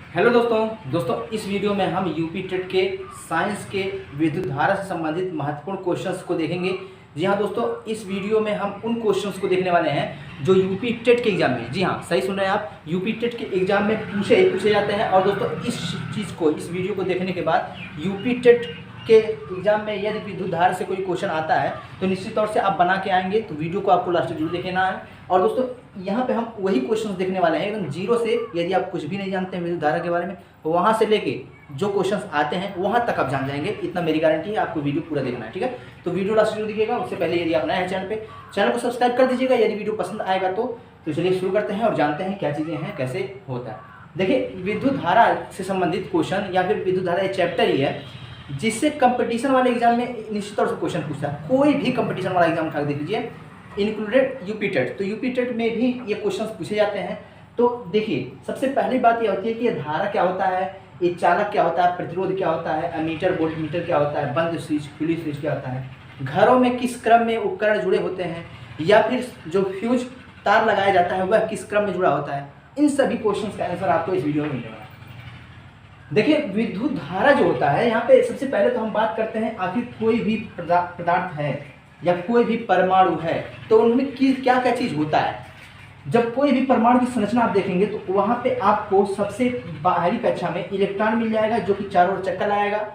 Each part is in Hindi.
हेलो दोस्तों इस वीडियो में हम यूपी टेट के साइंस के विद्युत धारा से संबंधित महत्वपूर्ण क्वेश्चंस को देखेंगे। जी हाँ दोस्तों, इस वीडियो में हम उन क्वेश्चंस को देखने वाले हैं जो यूपी टेट के एग्जाम में, जी हाँ सही सुन रहे हैं आप, यूपी टेट के एग्जाम में पूछे जाते हैं। और दोस्तों इस वीडियो को देखने के बाद यूपी टेट के एग्जाम में यदि विद्युत धारा से कोई क्वेश्चन आता है तो निश्चित तौर से आप बना के आएंगे, तो वीडियो को आपको लास्ट जरूर देखना है। और दोस्तों यहाँ पे हम वही क्वेश्चंस देखने वाले हैं एकदम जीरो से। यदि आप कुछ भी नहीं जानते हैं विद्युत धारा के बारे में, तो वहाँ से लेके जो क्वेश्चंस आते हैं वहाँ तक आप जान जाएंगे, इतना मेरी गारंटी है। आपको वीडियो पूरा देखना है, ठीक है। तो वीडियो लास्ट जरूर देखिएगा। उससे पहले यदि आप नए हैं चैनल को सब्सक्राइब कर दीजिएगा यदि वीडियो पसंद आएगा तो चलिए शुरू करते हैं और जानते हैं क्या चीज़ें हैं, कैसे होता है। देखिए, विद्युत धारा से संबंधित क्वेश्चन या फिर विद्युत धारा एक चैप्टर ही है जिससे कंपटीशन वाले एग्जाम में निश्चित तौर से क्वेश्चन पूछता है। कोई भी कंपटीशन वाला एग्जाम उठा देख लीजिए, इंक्लूडेड यूपी टेट, तो यूपी टेट में भी ये क्वेश्चंस पूछे जाते हैं। तो देखिए, सबसे पहली बात ये होती है कि ये धारा क्या होता है, ये चालक क्या होता है, प्रतिरोध क्या होता है, एमीटर वोल्टमीटर क्या होता है, बंद स्विच खुली स्विच क्या होता है, घरों में किस क्रम में उपकरण जुड़े होते हैं, या फिर जो फ्यूज तार लगाया जाता है वह किस क्रम में जुड़ा होता है। इन सभी क्वेश्चन का आंसर आपको इस वीडियो में मिलेगा। देखिए, विद्युत धारा जो होता है, यहाँ पे सबसे पहले तो हम बात करते हैं आखिर कोई भी पदार्थ है या कोई भी परमाणु है तो उनमें क्या क्या चीज़ होता है। जब कोई भी परमाणु की संरचना आप देखेंगे तो वहाँ पे आपको सबसे बाहरी कक्षा में इलेक्ट्रॉन मिल जाएगा जो कि चारों ओर चक्कर लगाएगा,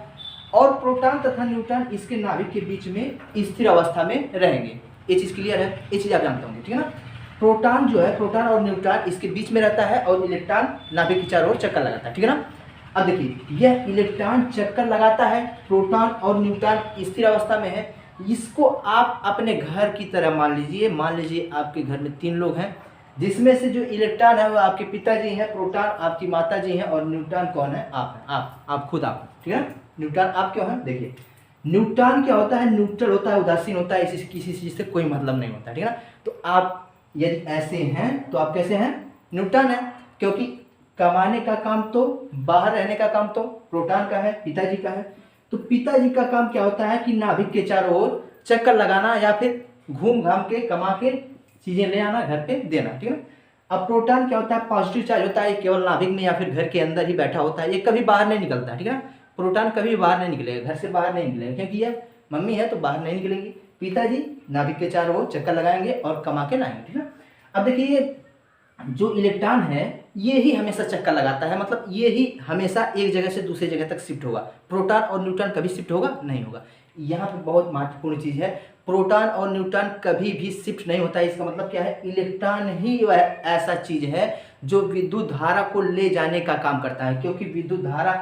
और प्रोटॉन तथा न्यूट्रॉन इसके नाभिक के बीच में स्थिर अवस्था में रहेंगे। ये चीज़ क्लियर है, ये चीज़ आप जानते होंगे, ठीक है ना। प्रोटॉन जो है, प्रोटॉन और न्यूट्रॉन इसके बीच में रहता है और इलेक्ट्रॉन नाभिक के चारों ओर चक्कर लगाता है, ठीक है ना। अब देखिए, यह इलेक्ट्रॉन चक्कर लगाता है, प्रोटॉन और न्यूट्रॉन स्थिर अवस्था में है। इसको आप अपने घर की तरह मान लीजिए आपके घर में 3 लोग हैं, जिसमें से जो इलेक्ट्रॉन है वो आपके पिताजी हैं, प्रोटॉन आपकी माताजी हैं, और न्यूट्रॉन कौन है? आप हैं, आप खुद आप, ठीक है। न्यूट्रॉन आप क्यों हैं? देखिए, न्यूट्रॉन क्या होता है? न्यूट्रल होता है, उदासीन होता है, किसी चीज़ से कोई मतलब नहीं होता, ठीक है ना। तो आप यदि ऐसे हैं तो आप कैसे हैं? न्यूट्रॉन है, क्योंकि कमाने का काम तो, बाहर रहने का काम तो प्रोटॉन का है, पिताजी का है। तो पिताजी का काम क्या होता है कि नाभिक के चारों ओर चक्कर लगाना या फिर घूम घाम के कमा के चीजें ले आना, घर पे देना, ठीक है। अब प्रोटॉन क्या होता है? पॉजिटिव चार्ज होता है, केवल नाभिक में या फिर घर के अंदर ही बैठा होता है, ये कभी बाहर नहीं निकलता, ठीक है। प्रोटॉन कभी बाहर नहीं निकलेगा, घर से बाहर नहीं निकलेगा, क्योंकि ये मम्मी है तो बाहर नहीं निकलेगी। पिताजी नाभिक के चारों ओर चक्कर लगाएंगे और कमा के लाएंगे, ठीक है। अब देखिए, जो इलेक्ट्रॉन है ये ही हमेशा चक्कर लगाता है, मतलब ये ही हमेशा एक जगह से दूसरी जगह तक शिफ्ट होगा। प्रोटॉन और न्यूट्रॉन कभी शिफ्ट होगा नहीं होगा। यहाँ पे बहुत महत्वपूर्ण चीज़ है, प्रोटॉन और न्यूट्रॉन कभी भी शिफ्ट नहीं होता है। इसका मतलब क्या है? इलेक्ट्रॉन ही वह ऐसा चीज़ है जो विद्युत धारा को ले जाने का काम करता है, क्योंकि विद्युत धारा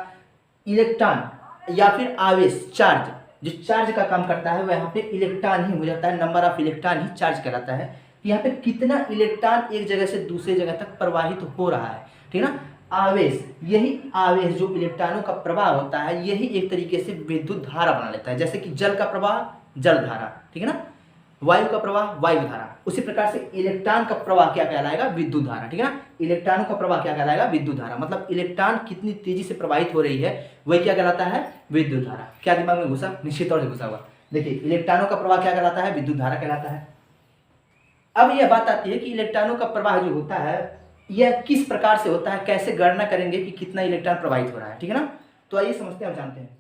इलेक्ट्रॉन या फिर आवेश, चार्ज, जो चार्ज का काम करता है वह यहाँ पे इलेक्ट्रॉन ही हो जाता है। Number of electron he charge कहलाता है। यहाँ पे कितना इलेक्ट्रॉन एक जगह से दूसरी जगह तक प्रवाहित हो रहा है, ठीक है ना। आवेश, यही आवेश जो इलेक्ट्रॉनों का प्रवाह होता है, यही एक तरीके से विद्युत धारा बना लेता है। जैसे कि जल का प्रवाह जल धारा, ठीक है ना, वायु का प्रवाह वायु धारा, उसी प्रकार से इलेक्ट्रॉन का प्रवाह क्या कहलाएगा? विद्युत धारा, ठीक है ना। इलेक्ट्रॉनों का प्रवाह क्या कहलाएगा? विद्युत धारा। मतलब इलेक्ट्रॉन कितनी तेजी से प्रवाहित हो रही है वही क्या कहलाता है? विद्युत धारा। क्या दिमाग में घुसा? निश्चित तौर से घुसा हुआ। देखिए, इलेक्ट्रॉनों का प्रवाह क्या कहलाता है? विद्युत धारा कहलाता है। अब यह बात आती है कि इलेक्ट्रॉनों का प्रवाह जो होता है यह किस प्रकार से होता है, कैसे गणना करेंगे कि कितना इलेक्ट्रॉन प्रवाहित हो रहा है, ठीक है ना। तो आइए समझते हैं और जानते हैं।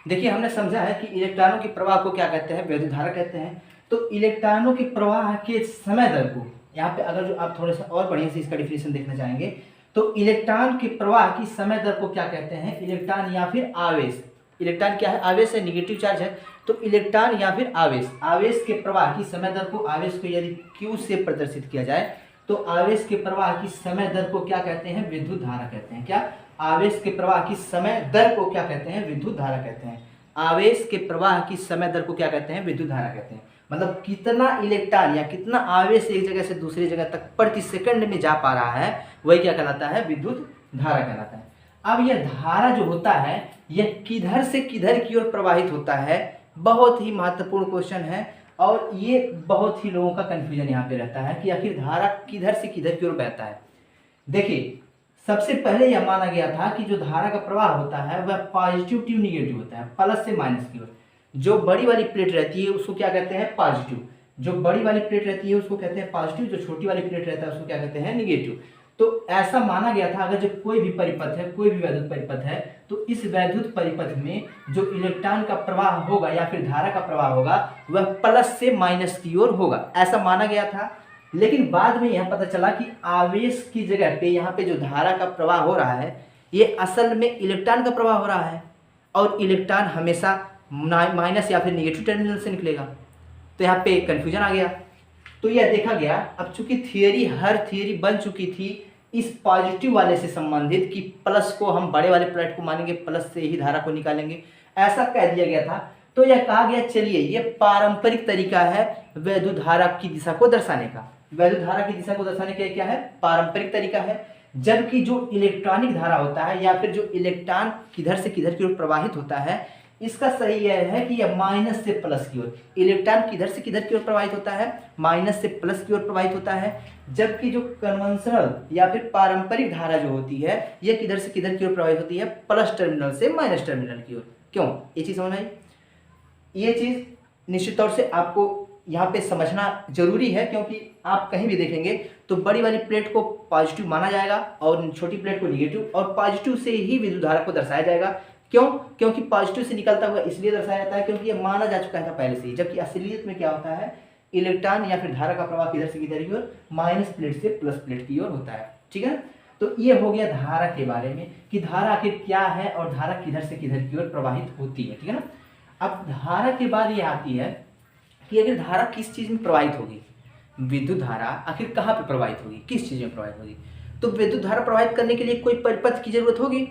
देखिए, हमने समझा है कि इलेक्ट्रॉनों के प्रवाह को क्या कहते हैं? विद्युत धारा कहते हैं। तो इलेक्ट्रॉनों के प्रवाह के समय दर को, यहाँ पे अगर जो आप थोड़ा सा और बढ़िया से इसका डिफिनेशन देखना चाहेंगे तो इलेक्ट्रॉन के प्रवाह की समय दर को क्या कहते हैं? इलेक्ट्रॉन या फिर आवेश। इलेक्ट्रॉन क्या है? आवेश है, निगेटिव चार्ज है। तो इलेक्ट्रॉन या फिर आवेश के प्रवाह की समय दर को, आवेश को यदि Q से प्रदर्शित किया जाए तो आवेश के प्रवाह की समय दर को क्या कहते हैं? विद्युत धारा कहते हैं। क्या? आवेश के प्रवाह की समय दर को क्या कहते हैं? विद्युत धारा कहते हैं। आवेश के प्रवाह की समय दर को क्या कहते हैं? विद्युत धारा कहते हैं। मतलब कितना इलेक्ट्रॉन या कितना आवेश एक जगह से दूसरी जगह तक प्रति सेकंड में जा पा रहा है वही क्या कहलाता है? विद्युत धारा कहलाता है। अब यह धारा जो होता है यह किधर से किधर की ओर प्रवाहित होता है? बहुत ही महत्वपूर्ण क्वेश्चन है, और ये बहुत ही लोगों का कंफ्यूजन यहाँ पे रहता है कि आखिर धारा किधर से किधर की ओर बहता है। देखिए, सबसे पहले यह माना गया था कि जो धारा का प्रवाह होता है वह पॉजिटिव टू निगेटिव होता है, प्लस से माइनस की ओर। जो बड़ी वाली प्लेट रहती है उसको क्या कहते हैं? पॉजिटिव। जो बड़ी वाली प्लेट रहती है उसको कहते हैं पॉजिटिव, जो छोटी वाली प्लेट रहता है उसको क्या कहते हैं? निगेटिव। तो ऐसा माना गया था अगर जो कोई भी परिपथ है, कोई भी वैद्युत परिपथ है, तो इस वैद्युत परिपथ में जो इलेक्ट्रॉन का प्रवाह होगा या फिर धारा का प्रवाह होगा वह प्लस से माइनस की ओर होगा, ऐसा माना गया था। लेकिन बाद में यह पता चला कि आवेश की जगह पे यहाँ पे जो धारा का प्रवाह हो रहा है ये असल में इलेक्ट्रॉन का प्रवाह हो रहा है, और इलेक्ट्रॉन हमेशा माइनस या फिर निगेटिव टर्मिनल से निकलेगा। तो यहाँ पे कन्फ्यूजन आ गया। तो यह देखा गया, अब चूंकि हर थियरी बन चुकी थी इस पॉजिटिव वाले से संबंधित कि प्लस को हम बड़े वाले प्लेट को मानेंगे, प्लस से ही धारा को निकालेंगे, ऐसा कह दिया गया था। तो यह कहा गया चलिए ये पारंपरिक तरीका है वैद्युत धारा की दिशा को दर्शाने का। वैद्युत धारा की दिशा को दर्शाने का क्या है? पारंपरिक तरीका है। जबकि जो इलेक्ट्रॉनिक धारा होता है या फिर जो इलेक्ट्रॉन किधर से किधर की ओर प्रवाहित होता है, इसका सही यह है कि यह माइनस से प्लस की ओर, इलेक्ट्रॉन किधर से किधर की ओर प्रवाहित होता है? माइनस से प्लस की ओर प्रवाहित होता है। जबकि जो कन्वेंशनल या फिर पारंपरिक धारा जो होती है यह किधर से किधर की ओर प्रवाहित होती है? प्लस टर्मिनल से माइनस टर्मिनल की ओर। क्यों? ये चीज समझ आई? ये चीज निश्चित तौर से आपको यहाँ पे समझना जरूरी है, क्योंकि आप कहीं भी देखेंगे तो बड़ी वाली प्लेट को पॉजिटिव माना जाएगा और छोटी प्लेट को निगेटिव, और पॉजिटिव से ही विद्युत धारा को दर्शाया जाएगा। क्यों? क्योंकि पॉजिटिव से निकलता हुआ इसलिए दर्शाया जाता है क्योंकि ये माना जा चुका था पहले से ही। जबकि असलियत में क्या होता है, इलेक्ट्रॉन या फिर धारा का प्रवाह किधर से किधर की ओर? माइनस प्लेट से प्लस प्लेट की ओर होता है। ठीक है ना? तो ये हो गया धारा के बारे में कि धारा आखिर क्या है और धारा किधर से किधर की ओर प्रवाहित होती है। ठीक है ना? अब धारा के बाद ये आती है कि अगर धारा किस चीज में प्रवाहित होगी, विद्युत धारा आखिर कहाँ पे प्रवाहित होगी, किस चीज में प्रवाहित होगी। तो विद्युत धारा प्रवाहित करने के लिए कोई परिपथ की जरूरत होगी।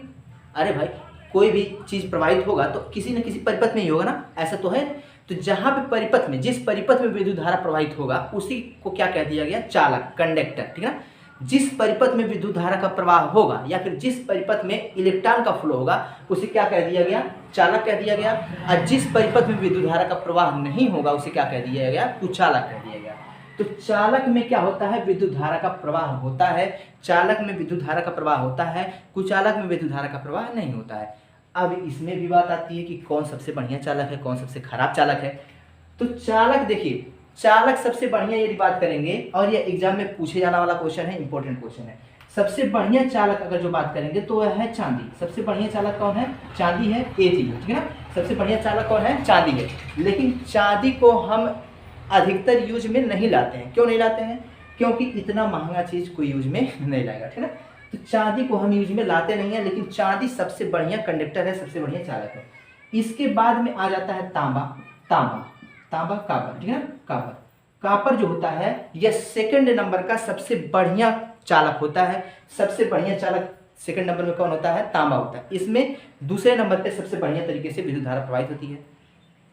अरे भाई, कोई भी चीज प्रवाहित होगा तो किसी न किसी परिपथ में ही होगा ना, ऐसा तो है। तो जहां पे परिपथ में, जिस परिपथ में विद्युत धारा प्रवाहित होगा उसी को क्या कह दिया गया? चालक, कंडक्टर। ठीक है ना? जिस परिपथ में विद्युत धारा का प्रवाह होगा या फिर जिस परिपथ में इलेक्ट्रॉन का फ्लो होगा उसे क्या कह दिया गया? चालक कह दिया गया। और जिस परिपथ में विद्युत धारा का प्रवाह नहीं होगा उसे क्या कह दिया गया? कुचालक कह दिया गया। तो चालक में क्या होता है? विद्युत धारा का प्रवाह होता है। चालक में विद्युत धारा का प्रवाह होता है, कुचालक में विद्युत धारा का प्रवाह नहीं होता है। अब इसमें भी बात आती है कि कौन सबसे बढ़िया चालक है, कौन सबसे खराब चालक है। तो चालक, देखिए, चालक सबसे बढ़िया यदि बात करेंगे, और ये एग्जाम में पूछे जाने वाला क्वेश्चन है, इंपॉर्टेंट क्वेश्चन है। सबसे बढ़िया चालक अगर जो बात करेंगे तो वह है चांदी। सबसे बढ़िया चालक कौन है? चांदी है। ए थी, ठीक है ना? सबसे बढ़िया चालक कौन है? चांदी है। लेकिन चांदी को हम अधिकतर यूज में नहीं लाते हैं। क्यों नहीं लाते हैं? क्योंकि इतना महंगा चीज कोई यूज में नहीं लाएगा। ठीक है ना? तो चांदी को हम यूज में लाते नहीं है, लेकिन चांदी सबसे बढ़िया कंडक्टर है, सबसे बढ़िया चालक है। इसके बाद में आ जाता है तांबा। तांबा, कापर। ठीक है ना? कापर जो होता है यह सेकंड नंबर का सबसे बढ़िया चालक होता है। सबसे बढ़िया चालक सेकंड नंबर में कौन होता है? तांबा होता है। इसमें दूसरे नंबर पे सबसे बढ़िया तरीके से विद्युत धारा प्रवाहित होती है।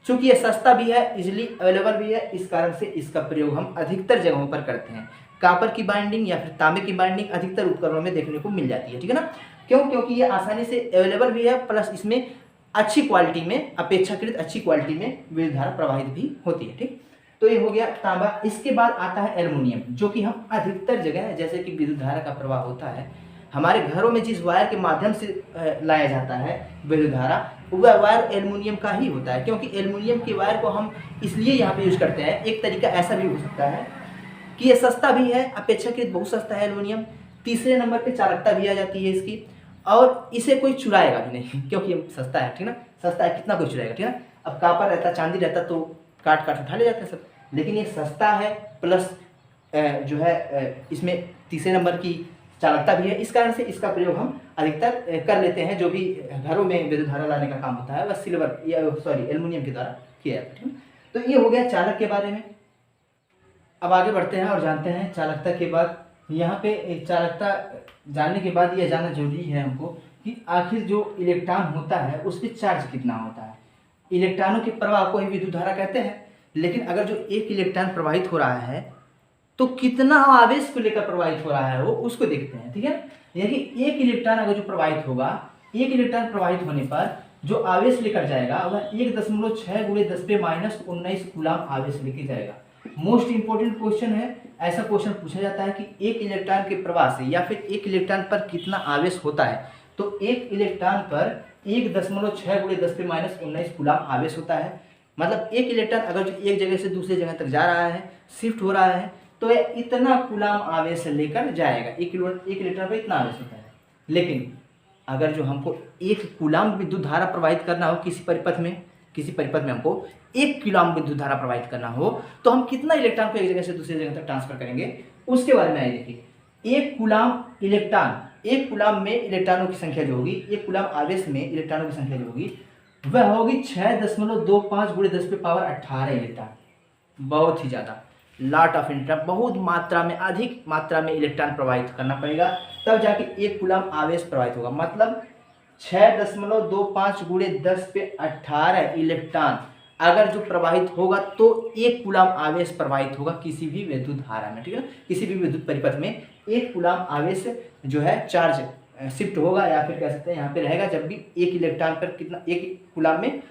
चूंकि यह सस्ता भी है, इजिली अवेलेबल भी है, इस कारण से इसका प्रयोग हम अधिकतर जगहों पर करते हैं। कापर की बाइंडिंग या फिर तांबे की बाइंडिंग अधिकतर उपकरणों में देखने को मिल जाती है। ठीक है ना? क्यों? क्योंकि ये आसानी से अवेलेबल भी है, प्लस इसमें अच्छी क्वालिटी में, अपेक्षाकृत अच्छी क्वालिटी में विद्युत धारा प्रवाहित भी होती है। ठीक, तो ये हो गया तांबा। इसके बाद आता है एल्युमिनियम, जो कि हम अधिकतर जगह, जैसे कि विद्युत धारा का प्रवाह होता है हमारे घरों में, जिस वायर के माध्यम से लाया जाता है विद्युत धारा, वह वायर एल्युमिनियम का ही होता है। क्योंकि एल्युमिनियम के वायर को हम इसलिए यहाँ पे यूज करते हैं। एक तरीका ऐसा भी हो सकता है कि ये सस्ता भी है, अपेक्षाकृत बहुत सस्ता है एल्युमिनियम। तीसरे नंबर पे चालकता भी आ जाती है इसकी, और इसे कोई चुराएगा भी नहीं क्योंकि ये सस्ता है। ठीक ना? सस्ता है, कितना कोई चुराएगा। ठीक है? अब कापर रहता, चांदी रहता तो काट उठा ले जाते हैं सब, लेकिन ये सस्ता है, प्लस जो है इसमें तीसरे नंबर की चालकता भी है। इस कारण से इसका प्रयोग हम अधिकतर कर लेते हैं। जो भी घरों में विद्युत धारा लाने का काम होता है वह सिल्वर या एल्युमिनियम के द्वारा किया जाता है। तो ये हो गया चालक के बारे में। अब आगे बढ़ते हैं और जानते हैं चालकता के बाद। यहाँ पे चालकता जानने के बाद यह जानना जरूरी है हमको कि आखिर जो इलेक्ट्रॉन होता है उस पर चार्ज कितना होता है। इलेक्ट्रॉनों के प्रवाह को ही विद्युत धारा कहते हैं, लेकिन अगर जो एक इलेक्ट्रॉन प्रवाहित हो रहा है तो कितना आवेश को लेकर प्रवाहित हो रहा है वो उसको देखते हैं। ठीक है? यानी एक इलेक्ट्रॉन अगर जो प्रवाहित होगा, एक इलेक्ट्रॉन प्रवाहित होने पर जो आवेश लेकर जाएगा वह 1.6 × 10⁻⁹ कूलम आवेश लेके जाएगा। मोस्ट इंपोर्टेंट क्वेश्चन है। ऐसा क्वेश्चन पूछा जाता है कि एक इलेक्ट्रॉन के प्रवाह से या फिर एक इलेक्ट्रॉन पर कितना आवेश होता है। तो एक इलेक्ट्रॉन पर 1.6 × 10⁻⁹ कूलम आवेश होता है। मतलब एक इलेक्ट्रॉन अगर जो एक जगह से दूसरी जगह तक जा रहा है, शिफ्ट हो रहा है, तो तो ये इतना कूलाम आवेश लेकर जाएगा। एक इलेक्ट्रॉन पर इतना आवेश होता है। लेकिन अगर जो हमको 1 कूलाम विद्युत धारा प्रवाहित करना हो किसी परिपथ में हमको 1 कूलाम विद्युत धारा प्रवाहित करना हो, तो हम कितना इलेक्ट्रॉन को एक जगह से दूसरी जगह तक ट्रांसफर करेंगे, उसके बारे में आइए देखिए। 1 कूलाम में इलेक्ट्रॉनों की संख्या जो होगी, 1 कूलाम आवेश में इलेक्ट्रॉनों की संख्या जो होगी वह होगी 6.25 × 10⁸ इलेक्ट्रॉन। बहुत ही ज़्यादा, लॉट ऑफ इलेक्ट्रॉन, बहुत मात्रा में, अधिक मात्रा में इलेक्ट्रॉन प्रवाहित करना पड़ेगा, तब जाके 1 कूलाम आवेश प्रवाहित होगा। मतलब 6.25 × 10⁸ इलेक्ट्रॉन अगर जो प्रवाहित होगा तो 1 कूलाम आवेश प्रवाहित होगा किसी भी विद्युत धारा में, ठीक है ना। किसी भी विद्युत परिपथ में 1 कूलाम आवेश जो है चार्ज शिफ्ट होगा, या फिर कह सकते हैं यहाँ पे रहेगा जब भी 1 इलेक्ट्रॉन पर कितना, 1 कूलाम में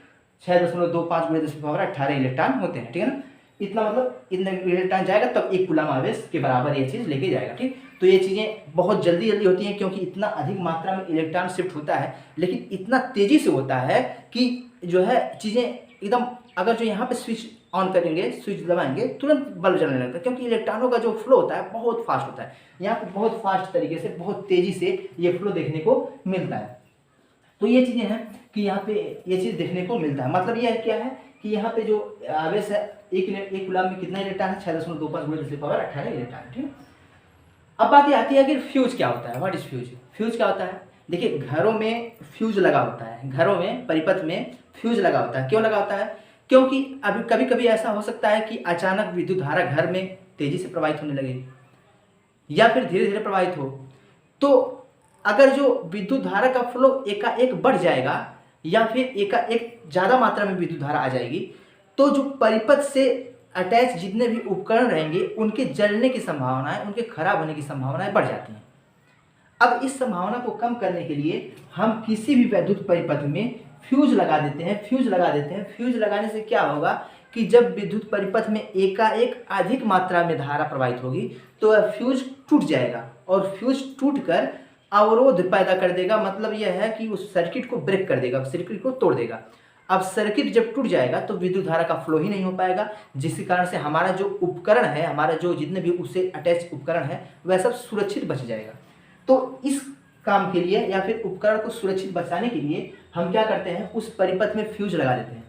6.25 × 10⁸ इलेक्ट्रॉन होते हैं, ठीक है ना। इतना मतलब इतना इलेक्ट्रॉन जाएगा तब 1 कूलाम आवेश के बराबर ये चीज़ लेके जाएगा, ठीक। तो ये चीज़ें बहुत जल्दी होती हैं क्योंकि इतना अधिक मात्रा में इलेक्ट्रॉन शिफ्ट होता है, लेकिन इतना तेज़ी से होता है कि जो है चीज़ें एकदम, अगर जो यहाँ पे स्विच ऑन करेंगे, स्विच दबाएंगे, तुरंत बल्ब जलने लगता है, क्योंकि इलेक्ट्रॉनों का जो फ्लो होता है बहुत फास्ट होता है। यहाँ पे बहुत फास्ट तरीके से, बहुत तेज़ी से ये फ्लो देखने को मिलता है। तो ये चीज़ें हैं कि यहाँ पे ये चीज़ देखने को मिलता है। मतलब ये क्या है कि यहाँ पे जो आवेश है, एक कूलाम में कितना इलेक्ट्रॉन है, 6.25 × 10⁸ इलेक्ट्रॉन, ठीक है। अब बात ये आती है कि फ्यूज क्या होता है, व्हाट इज फ्यूज। फ्यूज क्या होता है, देखिए घरों में फ्यूज लगा होता है, घरों में परिपथ में फ्यूज लगा होता है। क्यों लगा होता है, क्योंकि अभी कभी कभी ऐसा हो सकता है कि अचानक विद्युत धारा घर में तेजी से प्रवाहित होने लगे या फिर धीरे धीरे प्रवाहित हो, तो अगर जो विद्युत धारा का फ्लो एकाएक बढ़ जाएगा या फिर एकाएक ज़्यादा मात्रा में विद्युत धारा आ जाएगी, तो जो परिपथ से अटैच जितने भी उपकरण रहेंगे उनके जलने की संभावनाएं, उनके खराब होने की संभावनाएं बढ़ जाती हैं। अब इस संभावना को कम करने के लिए हम किसी भी विद्युत परिपथ में फ्यूज लगा देते हैं। फ्यूज लगाने से क्या होगा कि जब विद्युत परिपथ में एकाएक अधिक मात्रा में धारा प्रवाहित होगी तो वह फ्यूज टूट जाएगा, और फ्यूज टूटकर अवरोध पैदा कर देगा। मतलब यह है कि उस सर्किट को ब्रेक कर देगा, सर्किट को तोड़ देगा। अब सर्किट जब टूट जाएगा तो विद्युत धारा का फ्लो ही नहीं हो पाएगा, जिसके कारण से हमारा जो उपकरण है, हमारा जो जितने भी उससे अटैच उपकरण है वह सब सुरक्षित बच जाएगा। तो इस काम के लिए या फिर उपकरण को सुरक्षित बचाने के लिए हम क्या करते हैं, उस परिपथ में फ्यूज लगा देते हैं।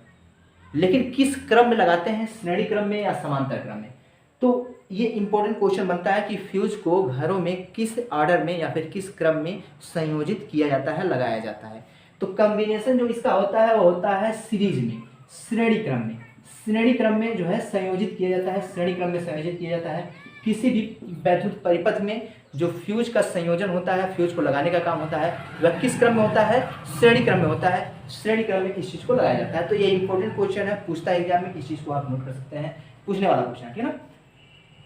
लेकिन किस क्रम में लगाते हैं, श्रेणी क्रम में या समांतर क्रम में। तो ये इंपॉर्टेंट क्वेश्चन बनता है कि फ्यूज को घरों में किस ऑर्डर में या फिर किस क्रम में संयोजित किया जाता है, लगाया जाता है। तो कॉम्बिनेशन जो इसका होता है वो होता है सीरीज में, श्रेणी क्रम में जो है संयोजित किया जाता है, श्रेणी क्रम में संयोजित किया जाता है। किसी भी वैद्युत परिपथ में जो फ्यूज का संयोजन होता है, फ्यूज को लगाने का काम होता है, वह किस क्रम में होता है, श्रेणी क्रम में होता है। श्रेणी क्रम में इस चीज़ को लगाया जाता है। तो ये इंपॉर्टेंट क्वेश्चन है, पूछता है एग्जाम में, इस चीज़ को आप नोट कर सकते हैं, पूछने वाला क्वेश्चन है, ठीक है ना।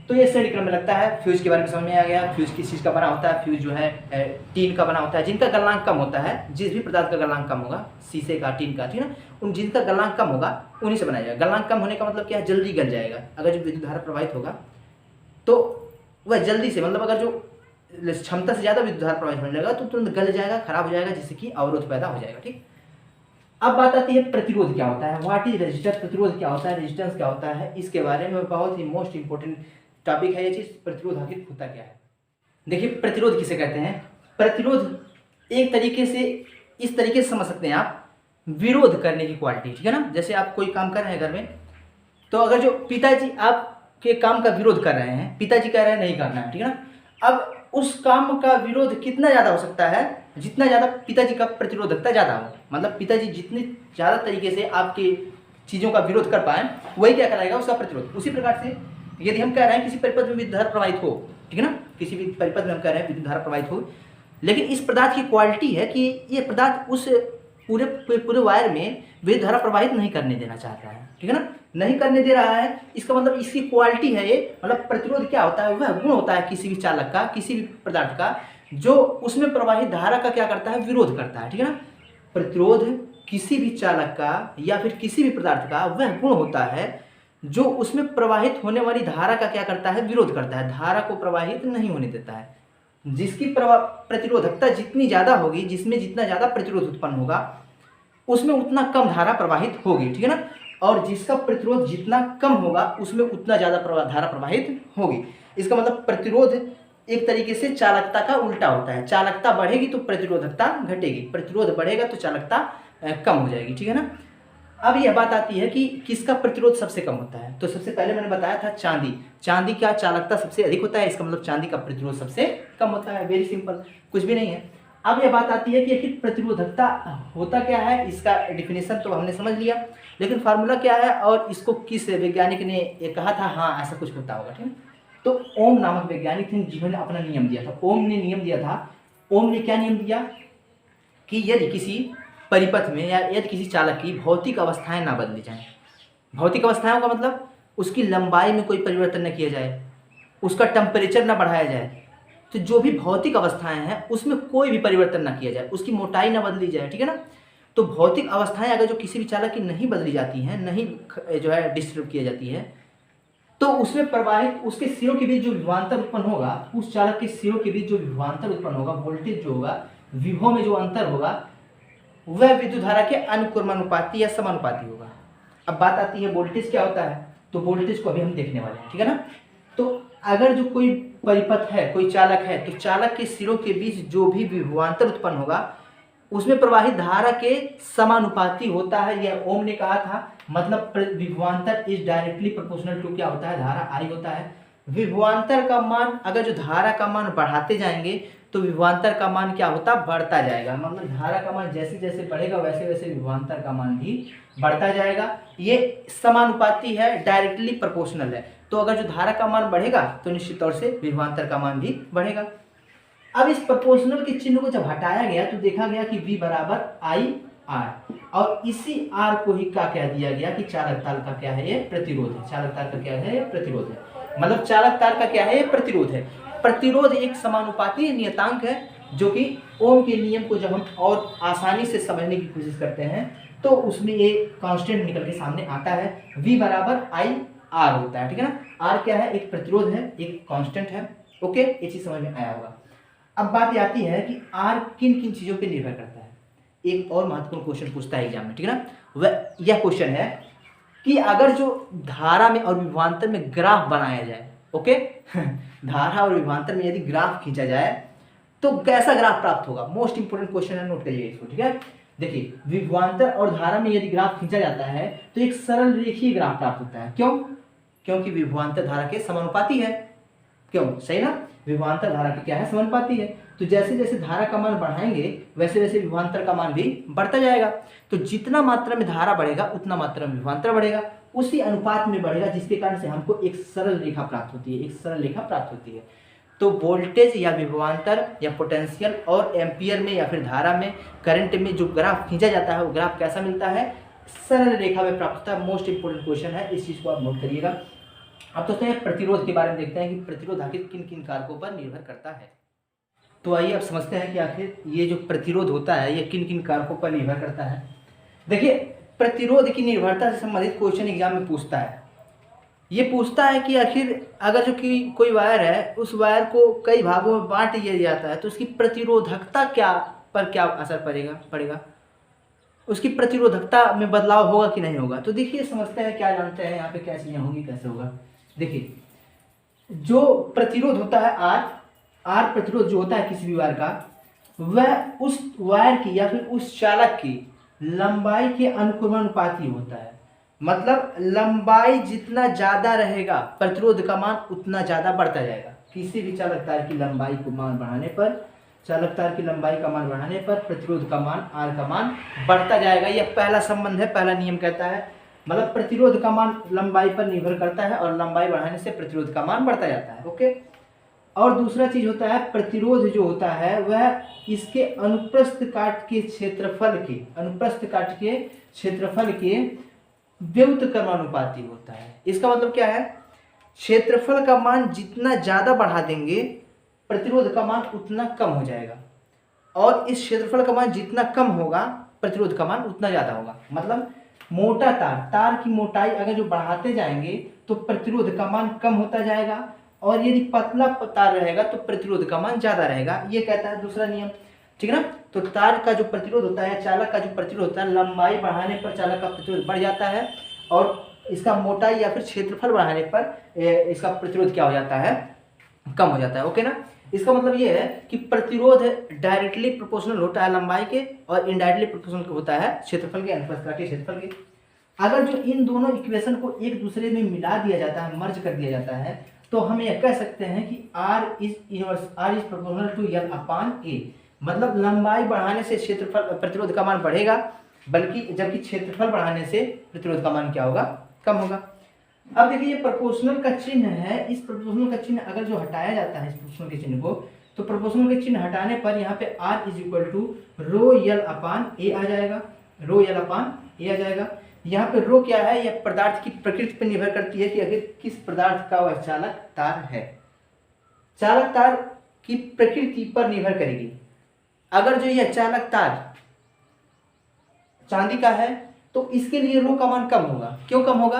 तो ये श्रेणी क्रम में लगता है। फ्यूज के बारे में समझ में आ गया। फ्यूज किस चीज़ का बना होता है, फ्यूज जो है टीन का बना होता है, जिनका गलनांक कम होता है, जिस भी पदार्थ का गलनांक कम होगा, शीशे का, टीन का, ठीक है ना, उन जिनका गलनांक कम होगा उन्हीं से बनाया जाएगा। गलनांक कम होने का मतलब क्या है, जल्दी गल जाएगा। अगर जो विद्युत धारा प्रवाहित होगा तो वह जल्दी से, मतलब अगर जो क्षमता से ज़्यादा विद्युत धारा प्रवाहित होने लगेगा तो तुरंत गल जाएगा, खराब हो जाएगा, जिससे कि अवरोध पैदा हो जाएगा, ठीक। अब बात आती है प्रतिरोध क्या होता है, व्हाट इज रेजिस्टर। प्रतिरोध क्या होता है, रेजिस्टेंस क्या होता है, इसके बारे में बहुत ही मोस्ट इंपॉर्टेंट टॉपिक है ये चीज़। प्रतिरोध आखिर होता क्या है। देखिए प्रतिरोध किसे कहते हैं। प्रतिरोध एक तरीके से, इस तरीके से समझ सकते हैं आप, विरोध करने की क्वालिटी, ठीक है ना। जैसे आप कोई काम कर रहे हैं घर में, तो अगर जो पिताजी आपके काम का विरोध कर रहे हैं, पिताजी कह रहे हैं नहीं करना है, ठीक है ना। अब उस काम का विरोध कितना ज़्यादा हो सकता है, जितना ज़्यादा पिताजी का प्रतिरोधकता ज़्यादा हो, मतलब पिताजी जितनी ज़्यादा तरीके से आपकी चीज़ों का विरोध कर पाए, वही क्या कराएगा, उसका प्रतिरोध। उसी प्रकार से यदि हम कह रहे हैं किसी परिपथ में विद्युत धारा प्रवाहित हो, ठीक है ना, किसी भी परिपथ में हम कह रहे हैं विद्युत धारा प्रवाहित हो, लेकिन इस पदार्थ की क्वालिटी है कि ये पदार्थ उस पूरे वायर में विद्युत धारा प्रवाहित नहीं करने देना चाहता है, ठीक है ना, नहीं करने दे रहा है। इसका मतलब इसकी क्वालिटी है ये, मतलब प्रतिरोध क्या होता है, वह गुण होता है किसी भी चालक का, किसी भी पदार्थ का, जो उसमें प्रवाहित धारा का क्या करता है, विरोध करता है, ठीक है ना। प्रतिरोध किसी भी चालक का या फिर किसी भी पदार्थ का वह गुण होता है जो उसमें प्रवाहित होने वाली धारा का क्या करता है, विरोध करता है, धारा को प्रवाहित नहीं होने देता है। जिसकी प्रतिरोधकता जितनी ज़्यादा होगी, जिसमें जितना ज़्यादा प्रतिरोध उत्पन्न होगा, उसमें उतना कम धारा प्रवाहित होगी, ठीक है ना। और जिसका प्रतिरोध जितना कम होगा उसमें उतना ज़्यादा धारा प्रवाहित होगी। इसका मतलब प्रतिरोध एक तरीके से चालकता का उल्टा होता है। चालकता बढ़ेगी तो प्रतिरोधकता घटेगी, प्रतिरोध बढ़ेगा तो चालकता कम हो जाएगी, ठीक है ना। अब यह बात आती है कि किसका प्रतिरोध सबसे कम होता है। तो सबसे पहले मैंने बताया था चांदी, चांदी का चालकता सबसे अधिक होता है, इसका मतलब चांदी का प्रतिरोध सबसे कम होता है। वेरी सिंपल, कुछ भी नहीं है। अब यह बात आती है कि आखिर प्रतिरोधकता होता क्या है, इसका डिफिनेशन तो हमने समझ लिया, लेकिन फार्मूला क्या है और इसको किस वैज्ञानिक ने ये कहा था, हाँ ऐसा कुछ होता होगा, ठीक है। तो ओम नामक वैज्ञानिक थे जिन्होंने अपना नियम दिया था। ओम ने नियम दिया था। ओम ने क्या नियम दिया कि यदि किसी परिपथ में या यदि किसी चालक की भौतिक अवस्थाएं ना बदली जाएं, भौतिक अवस्थाओं का मतलब उसकी लंबाई में कोई परिवर्तन न किया जाए, उसका टेम्परेचर ना बढ़ाया जाए, तो जो भी भौतिक अवस्थाएं हैं उसमें कोई भी परिवर्तन ना किया जाए, उसकी मोटाई ना बदली जाए, ठीक है ना। तो भौतिक अवस्थाएं अगर जो किसी भी चालक की नहीं बदली जाती हैं, नहीं जो है डिस्टर्ब की जाती है, तो उसमें प्रवाहित उसके सिरों के बीच जो विभवांतर उत्पन्न होगा, उस चालक के सिरों के बीच जो विभवांतर उत्पन्न होगा, वोल्टेज जो होगा, विभव में जो अंतर होगा, वह विद्युत धारा के अनुक्रमानुपाती या समानुपाती होगा। अब बात आती है वोल्टेज क्या होता है, तो वोल्टेज को अभी हम देखने वाले हैं, ठीक है ना। तो अगर जो कोई परिपथ है, कोई चालक है, तो चालक के सिरों के बीच जो भी विभवांतर उत्पन्न होगा उसमें प्रवाहित धारा के समानुपाती होता है, यह ओम ने कहा था। मतलब विभवांतर इज डायरेक्टली प्रोपोर्शनल टू क्या होता है, धारा आई होता है। विभवांतर का मान, अगर जो धारा का मान बढ़ाते जाएंगे तो विभवांतर का मान क्या होता, बढ़ता जाएगा। मतलब धारा का मान जैसे जैसे बढ़ेगा वैसे वैसे विभवांतर का मान भी बढ़ता जाएगा। ये समानुपाती है, डायरेक्टली प्रोपोर्शनल है। तो अगर जो धारा का मान बढ़ेगा तो निश्चित तौर से विभवांतर का मान भी बढ़ेगा। अब इस प्रोपोर्शनल के चिन्ह को जब हटाया गया तो देखा गया कि V बराबर आई आर, और इसी आर को ही क्या कह दिया गया कि चालक तार का क्या है, ये प्रतिरोध है। चालक तार का क्या है, ये प्रतिरोध है। मतलब चालक तार का क्या है, ये प्रतिरोध है। प्रतिरोध एक समानुपाती नियतांक है, जो कि ओम के नियम को जब हम और आसानी से समझने की कोशिश करते हैं तो उसमें ये कांस्टेंट निकल के सामने आता है। V बराबर आई आर होता है, ठीक है ना। आर क्या है, एक प्रतिरोध है, एक कांस्टेंट है। ओके, ये चीज समझ में आया होगा। अब बात आती है कि आर किन किन चीजों पे निर्भर करता है। एक और महत्वपूर्ण क्वेश्चन पूछता है एग्जाम में, ठीक है ना। वह यह क्वेश्चन है कि अगर जो धारा में और विभवांतर में ग्राफ बनाया जाए, ओके धारा और विभवांतर में यदि ग्राफ खींचा जाए तो कैसा ग्राफ प्राप्त होगा। मोस्ट इंपोर्टेंट क्वेश्चन है, नोट करिए इसको, ठीक है। देखिए, विभवांतर और धारा में यदि ग्राफ खींचा जाता है तो एक सरल रेखीय ग्राफ प्राप्त होता है। क्यों? क्योंकि विभवांतर धारा के समानुपाती है। क्यों? सही ना, विभवांतर धारा के क्या है, समानुपाती है। तो जैसे जैसे धारा का मान बढ़ाएंगे वैसे वैसे विभवांतर का मान भी बढ़ता जाएगा। तो जितना मात्रा में धारा बढ़ेगा उतना मात्रा में विभवांतर बढ़ेगा, उसी अनुपात में बढ़ेगा, जिसके कारण से हमको एक सरल रेखा प्राप्त होती है, एक सरल रेखा प्राप्त होती है। तो वोल्टेज या विभवांतर या पोटेंशियल और एम्पियर में या फिर धारा में, करंट में जो ग्राफ खींचा जाता है वो ग्राफ कैसा मिलता है, सरल रेखा में प्राप्त होता है। मोस्ट इंपोर्टेंट क्वेश्चन है, इस चीज को आप नोट करिएगा। अब दोस्तों प्रतिरोध के बारे में देखते हैं कि प्रतिरोध आखिर किन किन कारकों पर निर्भर करता है। तो आइए अब समझते हैं कि आखिर ये जो प्रतिरोध होता है ये किन किन कारकों पर निर्भर करता है। देखिए, प्रतिरोध की निर्भरता से संबंधित क्वेश्चन एग्जाम में पूछता है। ये पूछता है कि आखिर अगर जो कि कोई वायर है, उस वायर को कई भागों में बांट दिया जाता है तो उसकी प्रतिरोधकता क्या असर पड़ेगा, उसकी प्रतिरोधकता में बदलाव होगा कि नहीं होगा। तो देखिए, समझते हैं क्या जानते हैं यहाँ पे क्या चीजें होंगी, कैसे होगा। देखिए, जो प्रतिरोध होता है आर प्रतिरोध जो होता है किसी भी वायर का, वह उस वायर की या फिर उस चालक की लंबाई के अनुक्रमानुपाती होता है। मतलब लंबाई जितना ज्यादा रहेगा प्रतिरोध का मान उतना ज्यादा बढ़ता जाएगा। किसी भी चालक तार की लंबाई को मान बढ़ाने पर, चालक तार की लंबाई का मान बढ़ाने पर प्रतिरोध का मान, आर का मान बढ़ता जाएगा। यह पहला संबंध है, पहला नियम कहता है। मतलब प्रतिरोध का मान लंबाई पर निर्भर करता है और लंबाई बढ़ाने से प्रतिरोध का मान बढ़ता जाता है। ओके, और दूसरा चीज होता है, प्रतिरोध जो होता है वह इसके अनुप्रस्थ काट के क्षेत्रफल के व्युत्क्रमानुपाती होता है। इसका मतलब क्या है, क्षेत्रफल का मान जितना ज्यादा बढ़ा देंगे प्रतिरोध का मान उतना कम हो जाएगा, और इस क्षेत्रफल का मान जितना कम होगा प्रतिरोध का मान उतना ज्यादा होगा। मतलब मोटा तार की मोटाई अगर जो बढ़ाते जाएंगे तो प्रतिरोध का मान कम होता जाएगा, और यदि पतला तार रहेगा तो प्रतिरोध का मान ज्यादा रहेगा। ये कहता है दूसरा नियम, ठीक है ना। तो तार का जो प्रतिरोध होता है, चालक का जो प्रतिरोध होता है, लंबाई बढ़ाने पर चालक का प्रतिरोध बढ़ जाता है, और इसका मोटाई या फिर क्षेत्रफल बढ़ाने पर इसका प्रतिरोध क्या हो जाता है, कम हो जाता है। ओके ना। इसका मतलब ये है कि प्रतिरोध डायरेक्टली प्रोपोर्शनल होता है लंबाई के और इनडायरेक्टली प्रोपोर्शनल होता है क्षेत्रफल के, अनुप्रस्थ काट के क्षेत्रफल के। अगर जो इन दोनों इक्वेशन को एक दूसरे में मिला दिया जाता है, मर्ज कर दिया जाता है, तो हम यह कह सकते हैं कि R is proportional to L upon A। मतलब लंबाई बढ़ाने से क्षेत्रफल प्रतिरोध का मान बढ़ेगा, बल्कि जबकि क्षेत्रफल बढ़ाने से प्रतिरोध का मान क्या होगा, कम होगा। अब देखिए ये प्रोपोर्शनल का चिन्ह है, इस प्रोपोर्शनल का चिन्ह अगर जो हटाया जाता है इस प्रोपोर्शनल के चिन्ह को, तो प्रोपोर्शनल के चिन्ह हटाने पर यहाँ पे R is equal to rho L upon A आ जाएगा, रो L अपान A आ जाएगा। यहाँ पे रो क्या है, यह पदार्थ की प्रकृति पर निर्भर करती है कि अगर किस पदार्थ का वह चालक तार है, चालक तार की प्रकृति पर निर्भर करेगी। अगर जो यह चालक तार चांदी का है तो इसके लिए रो का मान कम होगा। क्यों कम होगा,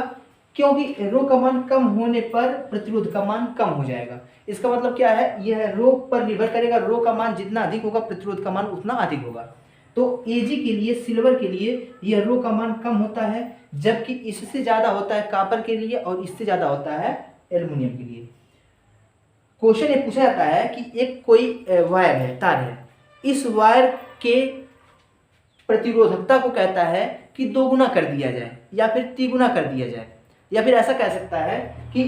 क्योंकि रो का मान कम होने पर प्रतिरोध का मान कम हो जाएगा। इसका मतलब क्या है, यह रो पर निर्भर करेगा, रो का मान जितना अधिक होगा प्रतिरोध का मान उतना अधिक होगा। तो Ag के लिए, सिल्वर के लिए यह रो का मान कम होता है, जबकि इससे ज्यादा होता है कॉपर के लिए और इससे ज्यादा होता है एल्युमिनियम के लिए। क्वेश्चन ये पूछा जाता है कि एक कोई वायर है, तार है, इस वायर के प्रतिरोधकता को कहता है कि दोगुना कर दिया जाए या फिर तिगुना कर दिया जाए, या फिर ऐसा कह सकता है कि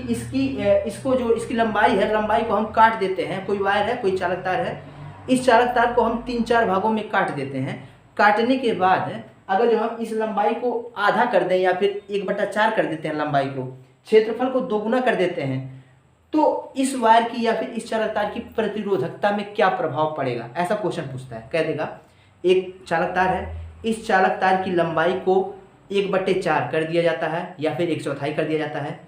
इसको जो इसकी लंबाई है, लंबाई को हम काट देते हैं। कोई वायर है, कोई चालक तार है, इस चालक तार को हम 3-4 भागों में काट देते हैं। काटने के बाद अगर जो हम इस लंबाई को आधा कर दें या फिर 1/4 कर देते हैं, लंबाई को, क्षेत्रफल को दोगुना कर देते हैं, तो इस वायर की या फिर इस चालक तार की प्रतिरोधकता में क्या प्रभाव पड़ेगा, ऐसा क्वेश्चन पूछता है। कह देगा एक चालक तार है, इस चालक तार की लंबाई को 1/4 कर दिया जाता है या फिर 1/4 कर दिया जाता है,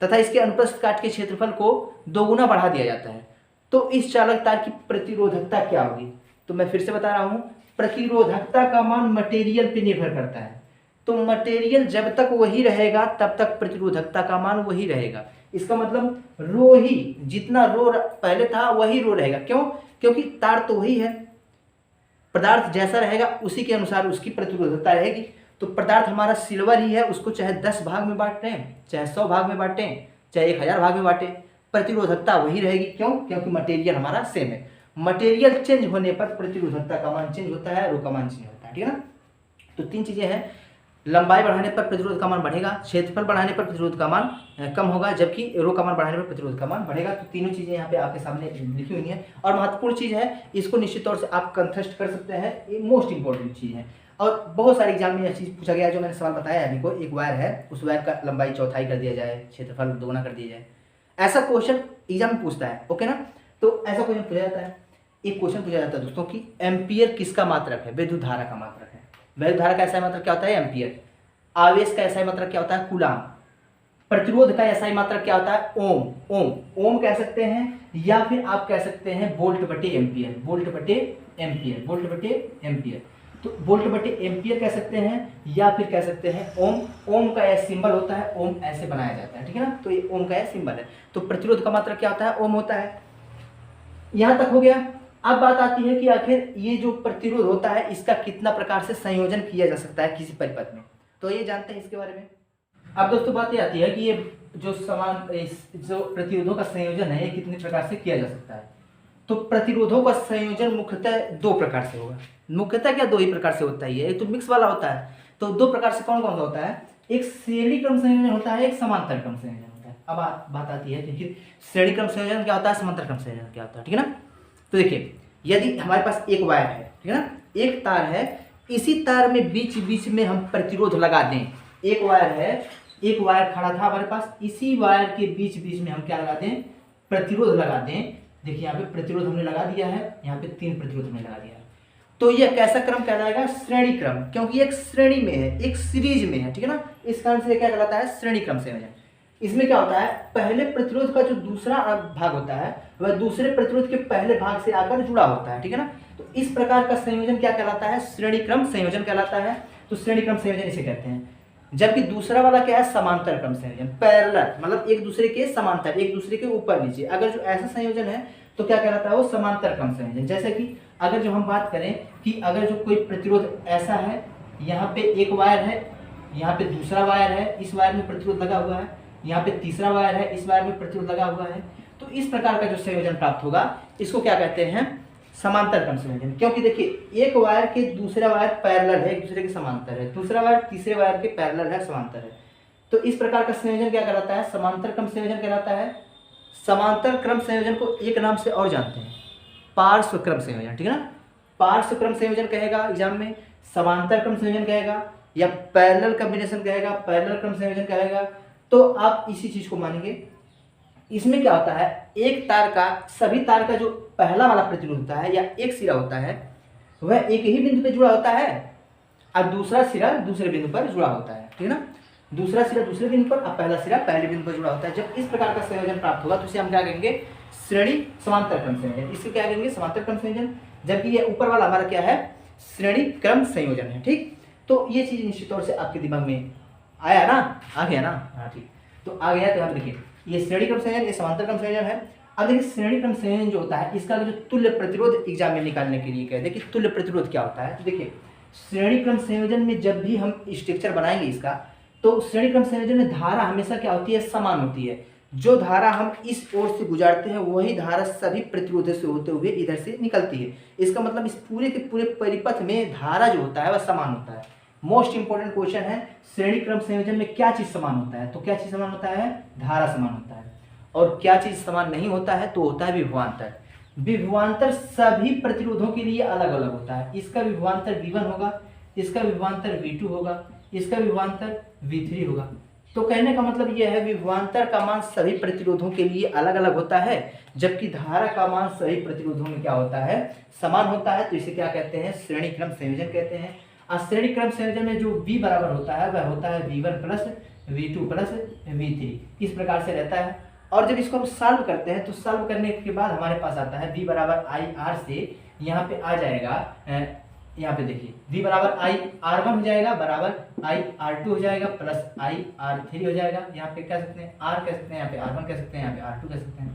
तथा इसके अनुप्रस्थ काट के क्षेत्रफल को दोगुना बढ़ा दिया जाता है, तो इस चालक तार की प्रतिरोधकता क्या होगी। तो मैं फिर से बता रहा हूं, प्रतिरोधकता का मान मटेरियल पे निर्भर करता है। तो मटेरियल जब तक वही रहेगा तब तक प्रतिरोधकता का मान वही रहेगा। इसका मतलब रो ही, जितना रो पहले था वही रो रहेगा। क्यों, क्योंकि तार तो वही है, पदार्थ जैसा रहेगा उसी के अनुसार उसकी प्रतिरोधकता रहेगी। तो पदार्थ हमारा सिल्वर ही है, उसको चाहे 10 भाग में बांटें, चाहे 100 भाग में बांटें, चाहे 1000 भाग में बांटें, प्रतिरोधकता वही रहेगी। क्यों, क्योंकि मटेरियल हमारा सेम है। मटेरियल चेंज होने पर प्रतिरोधकता का मान चेंज होता है, रो का मान चेंज होता है। ठीक है ना। तो 3 चीजें हैं, लंबाई बढ़ाने पर प्रतिरोध का मान बढ़ेगा, क्षेत्रफल बढ़ाने पर प्रतिरोध का मान कम होगा, जबकि रो का मान बढ़ाने पर प्रतिरोध का मान बढ़ेगा। तो तीनों चीजें यहाँ पे आपके सामने लिखी हुई हैं और महत्वपूर्ण चीज है, इसको निश्चित तौर से आप कंटेस्ट कर सकते हैं, ये मोस्ट इंपॉर्टेंट चीज है। और बहुत सारे एग्जाम में यह चीज पूछा गया है जो मैंने सवाल बताया अभी को, एक वायर है, उस वायर का लंबाई 1/4 कर दिया जाए, क्षेत्रफल दोगुना कर दिया जाए, ऐसा क्वेश्चन एग्जाम में पूछता है। ओके ना। तो ऐसा क्वेश्चन पूछा जाता है। एक क्वेश्चन पूछा जाता है दोस्तों कि एम्पियर किसका मात्रक है, विद्युत धारा का मात्रक है। विद्युत धारा का एसआई मात्रक क्या होता है, एम्पियर। आवेश का एसआई मात्रक क्या होता है, कूलाम। प्रतिरोध का एसआई मात्रक क्या होता है, ओम। ओम कह सकते हैं या फिर आप कह सकते हैं वोल्ट बटे एम्पियर, वोल्ट बटे एम्पियर, वोल्ट बटे एम्पियर। तो वोल्ट बटे एम्पियर कह सकते हैं या फिर कह सकते हैं ओम। ओम का यह सिंबल होता है, ओम ऐसे बनाया जाता है। ठीक है ना। तो ये ओम का यह सिंबल है। तो प्रतिरोध का मात्रक क्या होता है, ओम होता है। यहां तक हो गया। अब बात आती है कि आखिर ये जो प्रतिरोध होता है इसका कितना प्रकार से संयोजन किया जा सकता है किसी परिपथ में, तो ये जानते हैं इसके बारे में। अब दोस्तों बात ये आती है कि ये जो जो प्रतिरोधों का संयोजन है ये कितने प्रकार से किया जा सकता है। तो प्रतिरोधों का संयोजन मुख्यतः 2 प्रकार से होगा। मुख्यतः क्या 2 ही प्रकार से होता है, एक तो मिक्स वाला होता है। तो 2 प्रकार से कौन कौन सा होता है, एक श्रेणी क्रम संयोजन होता है, एक समांतर क्रम संयोजन होता है। अब बात आती है कि श्रेणी क्रम संयोजन क्या होता है, समांतर क्रम संयोजन क्या होता है। ठीक है ना। तो देखिए यदि हमारे पास एक वायर है, ठीक है ना, एक तार है, इसी तार में बीच बीच में हम प्रतिरोध लगा दें। एक वायर है, एक वायर खड़ा था हमारे पास, इसी वायर के बीच बीच में हम क्या लगा दें, प्रतिरोध लगा दें। देखिए यहाँ पे प्रतिरोध हमने लगा दिया है, यहाँ पे 3 प्रतिरोध हमने लगा दिया है। तो यह कैसा क्रम कहलाएगा, श्रेणी क्रम, क्योंकि एक श्रेणी में है, एक सीरीज में है। ठीक है ना। इस कारण से क्या कहलाता है, श्रेणी क्रम संयोजन। इसमें क्या होता है, पहले प्रतिरोध का जो दूसरा भाग होता है वह दूसरे प्रतिरोध के पहले भाग से आकर जुड़ा होता है। ठीक है ना। तो इस प्रकार का संयोजन क्या कहलाता है, श्रेणी क्रम संयोजन कहलाता है। तो श्रेणी क्रम संयोजन इसे कहते हैं। जबकि दूसरा वाला क्या है, समांतर क्रम संयोजन, पैरेलल, मतलब एक दूसरे के समांतर, एक दूसरे के ऊपर नीचे। अगर जो ऐसा संयोजन है तो क्या कहलाता है, वो समांतर क्रम संयोजन। जैसे कि अगर जो हम बात करें कि अगर जो कोई प्रतिरोध ऐसा है, यहाँ पे एक वायर है, यहाँ पे दूसरा वायर है, इस वायर में प्रतिरोध लगा हुआ है, यहाँ पे तीसरा वायर है, इस वायर में प्रतिरोध लगा हुआ है। तो इस प्रकार का जो संयोजन प्राप्त होगा इसको क्या कहते हैं, समांतर क्रम संयोजन। क्योंकि देखिए एक वायर के दूसरा वायर पैरेलल है, एक दूसरे के समांतर है, दूसरा वायर तीसरे वायर के पैरेलल है, समांतर है। तो इस प्रकार का संयोजन क्या कहलाता है, समांतर क्रम संयोजन कहलाता है। समांतर क्रम संयोजन को एक नाम से और जानते हैं, पार्श्व क्रम संयोजन, ठीक है ना। पार्श्व क्रम संयोजन कहेगा एग्जाम में, समांतर क्रम संयोजन कहेगा, या पैरेलल कॉम्बिनेशन कहेगा, पैरेलल क्रम संयोजन कहेगा। तो आप इसी चीज को मानेंगे। इसमें क्या होता है, एक तार का, सभी तार का जो पहला वाला प्रतिरोध होता है या एक सिरा होता है वह एक ही बिंदु पे जुड़ा होता है और दूसरा सिरा दूसरे बिंदु पर जुड़ा होता है, ठीक है ना। दूसरा सिरा दूसरे बिंदु पर और पहला सिरा पहले बिंदु पर जुड़ा होता है। जब इस प्रकार का संयोजन प्राप्त होगा तो इसे हम क्या कहेंगे, श्रेणी समांतर क्रम संयोजन। इसको क्या कहेंगे, समांतर क्रम संयोजन। जबकि ये ऊपर वाला हमारा क्या है, श्रेणी क्रम संयोजन है, ठीक। तो ये चीज निश्चित तौर से आपके दिमाग में आया ना, आ गया ना, हाँ ठीक। तो आ गया। तो यहाँ पे देखिए ये श्रेणी क्रम संयोजन, ये समांतर क्रम संयोजन है। अब देखिए श्रेणी क्रम संयोजन जो होता है इसका जो तुल्य प्रतिरोध एग्जाम में निकालने के लिए कहते हैं कि तुल्य प्रतिरोध क्या होता है। तो देखिए श्रेणी क्रम संयोजन में जब भी हम स्ट्रक्चर बनाएंगे इसका, तो श्रेणी क्रम संयोजन में धारा हमेशा क्या होती है, समान होती है। जो धारा हम इस ओर से गुजारते हैं वही धारा सभी प्रतिरोधों से होते हुए इधर से निकलती है। इसका मतलब इस पूरे के पूरे परिपथ में धारा जो होता है वह समान होता है। मोस्ट इंपॉर्टेंट क्वेश्चन है, श्रेणी क्रम संयोजन में क्या चीज समान होता है, तो क्या चीज समान होता है, धारा समान होता है। और क्या चीज समान नहीं होता है, तो होता है विभवांतर। विभवांतर सभी प्रतिरोधों के लिए अलग अलग होता है। इसका विभवांतर V1 होगा, इसका विभवांतर V2 होगा, इसका विभवांतर V3 होगा। तो कहने का मतलब यह है विभवांतर का मान सभी प्रतिरोधों के लिए अलग अलग होता है, जबकि धारा का मान सभी प्रतिरोधों में क्या होता है, समान होता है। तो इसे क्या कहते हैं, श्रेणी क्रम संयोजन कहते हैं। और श्रेणी क्रम संयोजन में जो V बराबर होता है वह होता है V1 plus V2 plus V3, इस प्रकार से रहता है। और जब इसको हम सॉल्व करते हैं तो सॉल्व करने के बाद हमारे पास आता है V बराबर IR से यहाँ पे आ जाएगा, यहाँ पे देखिए V बराबर IR1 हो जाएगा बराबर IR2 हो जाएगा प्लस IR3 हो जाएगा। यहाँ पे कह सकते हैं R कह सकते हैं, यहाँ पे R1 कह सकते हैं, यहाँ पे R2 कह सकते हैं,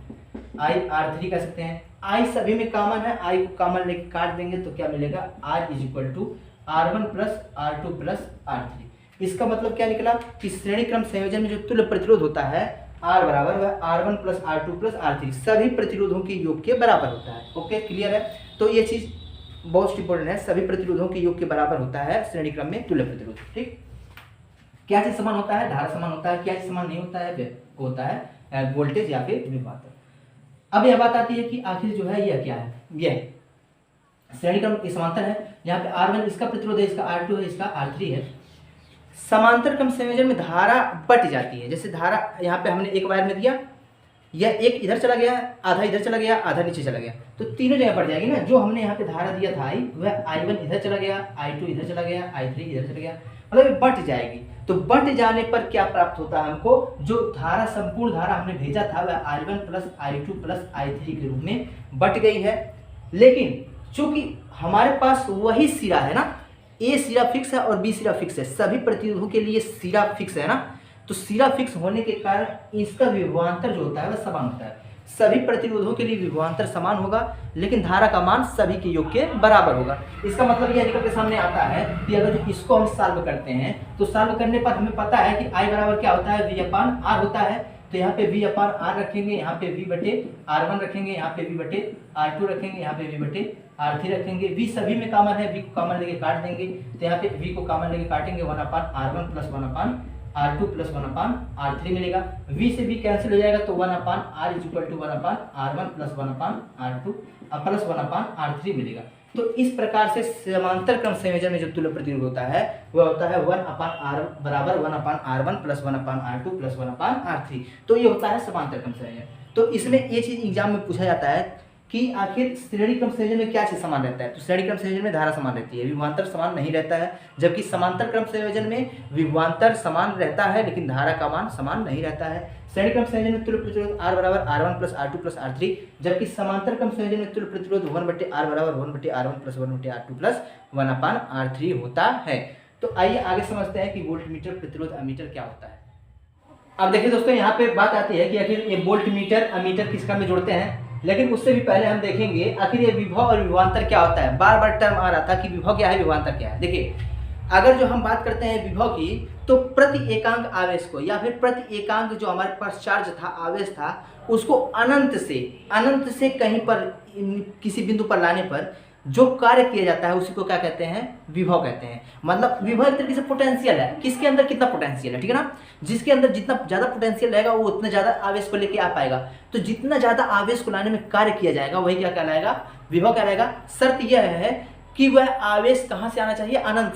IR3 कह सकते हैं। I सभी में कॉमन है, I को कॉमन लेके काट देंगे तो क्या मिलेगा, R is equal to R1 plus R2 plus R3। इसका मतलब क्या निकला कि श्रेणी क्रम संयोजन में जो तुल्य प्रतिरोध होता है R बराबर वह R1 plus R2 plus R3 सभी प्रतिरोधों के योग के बराबर होता है। ओके क्लियर है। तो ये चीज बहुत इंपॉर्टेंट है, सभी प्रतिरोधों के योग के बराबर होता है श्रेणी क्रम में तुल्य प्रतिरोध, ठीक। क्या चीज समान होता है, धारा समान होता है। क्या चीज समान नहीं होता है, होता है वोल्टेज या फिर विभवांतर। अब यह बात आती है कि आखिर जो है यह क्या है, यह श्रेणी क्रम समांतर है। यहाँ पे R1 इसका प्रतिरोध है, इसका R2 है, इसका R3 है। समांतर क्रम संयोजन में धारा बट जाती है। जैसे धारा यहाँ पे हमने एक वायर में दिया, या एक इधर चला गया, आधा इधर चला गया, आधा नीचे चला गया, तो तीनों जगह पड़ जाएगी ना। जो हमने यहाँ पे धारा दिया था I, वह I1 इधर चला गया, I2 इधर चला गया, I3 इधर चला गया, मतलब बट जाएगी। तो बट जाने पर क्या प्राप्त होता है हमको, जो धारा संपूर्ण धारा हमने भेजा था वह I1 plus I2 plus I3 के रूप में बट गई है। लेकिन चूंकि हमारे पास वही सिरा है ना, A सिरा फिक्स है और B सिरा फिक्स है, सभी प्रतिरोधों के लिए सिरा फिक्स है ना, तो सिरा फिक्स होने के कारण इसका विभवांतर जो होता है वह समान होता है। सभी प्रतिरोधों के लिए विभवांतर समान होगा, लेकिन धारा का मान सभी के योग के बराबर होगा। इसका मतलब यह निकल के सामने आता है कि अगर जो इसको हम सॉल्व करते हैं तो सॉल्व करने पर हमें पता है कि I बराबर क्या होता है, V अपान R होता है। तो यहाँ पे V अपान R रखेंगे, यहाँ पे V बटे R1 रखेंगे, यहाँ पे V बटे R2 रखेंगे, यहाँ पे V बटे R3 रखेंगे। V सभी में कॉमन है, V को कॉमन लेके काट देंगे, तो यहाँ पे V को कॉमन लेके काटेंगे 1 upon R1 plus 1 upon R2 plus 1 upon R3 मिलेगा। V से V कैंसिल हो जाएगा तो 1 upon R is equal to 1 upon R1 plus 1 upon R2 plus 1 upon R3 मिलेगा। तो इस प्रकार से समांतर क्रम संयोजन में जो तुल्य प्रतिरोध होता है वह होता है 1 अपान R बराबर 1 upon R1 plus 1 upon R2 plus 1 upon R3। तो ये होता है समांतर क्रम संयोजन। तो इसमें ये चीज एग्जाम में पूछा जाता है कि आखिर श्रेणी क्रम संयोजन में क्या चीज समान रहता है। तो श्रेणी क्रम संयोजन में धारा समान रहती है, विभवांतर समान नहीं रहता है। जबकि समांतर क्रम संयोजन में विभवांतर समान रहता है लेकिन धारा का मान समान नहीं रहता है। श्रेणी क्रम संयोजन में तुल्य प्रतिरोध R बराबर R1 plus R2 plus R3, जबकि समांतर क्रम संयोजन में तुल्य प्रतिरोध 1 बटे R बराबर 1 बटे R1 प्लस 1 बटे R2 प्लस 1 अपान R3 होता है। तो आइए आगे समझते हैं कि वोल्टमीटर प्रतिरोध अमीटर क्या होता है। अब देखिए दोस्तों, यहाँ पे बात आती है कि आखिर ये वोल्टमीटर अमीटर किसका में जोड़ते हैं, लेकिन उससे भी पहले हम देखेंगे आखिर ये विभव और विभवांतर क्या होता है। बार बार टर्म आ रहा था कि विभव क्या है, विभवांतर क्या है। देखिए अगर जो हम बात करते हैं विभव की, तो प्रति एकांक आवेश को या फिर प्रति एकांक जो हमारे पास चार्ज था, आवेश था, उसको अनंत से कहीं पर किसी बिंदु पर लाने पर जो कार्य किया जाता है उसी को क्या कहते हैं, विभव कहते हैं। मतलब विभव एक तरीके से पोटेंशियल है, किसके अंदर कितना पोटेंशियल है, ठीक है ना। जिसके अंदर जितना ज्यादा पोटेंशियल रहेगा वो उतना ज्यादा आवेश को लेके आ पाएगा। तो जितना ज्यादा आवेश को लाने में कार्य किया जाएगा वही क्या कहलाएगा, विभव कहलाएगा। शर्त यह है कि वह आवेश कहाँ से आना चाहिए, अनंत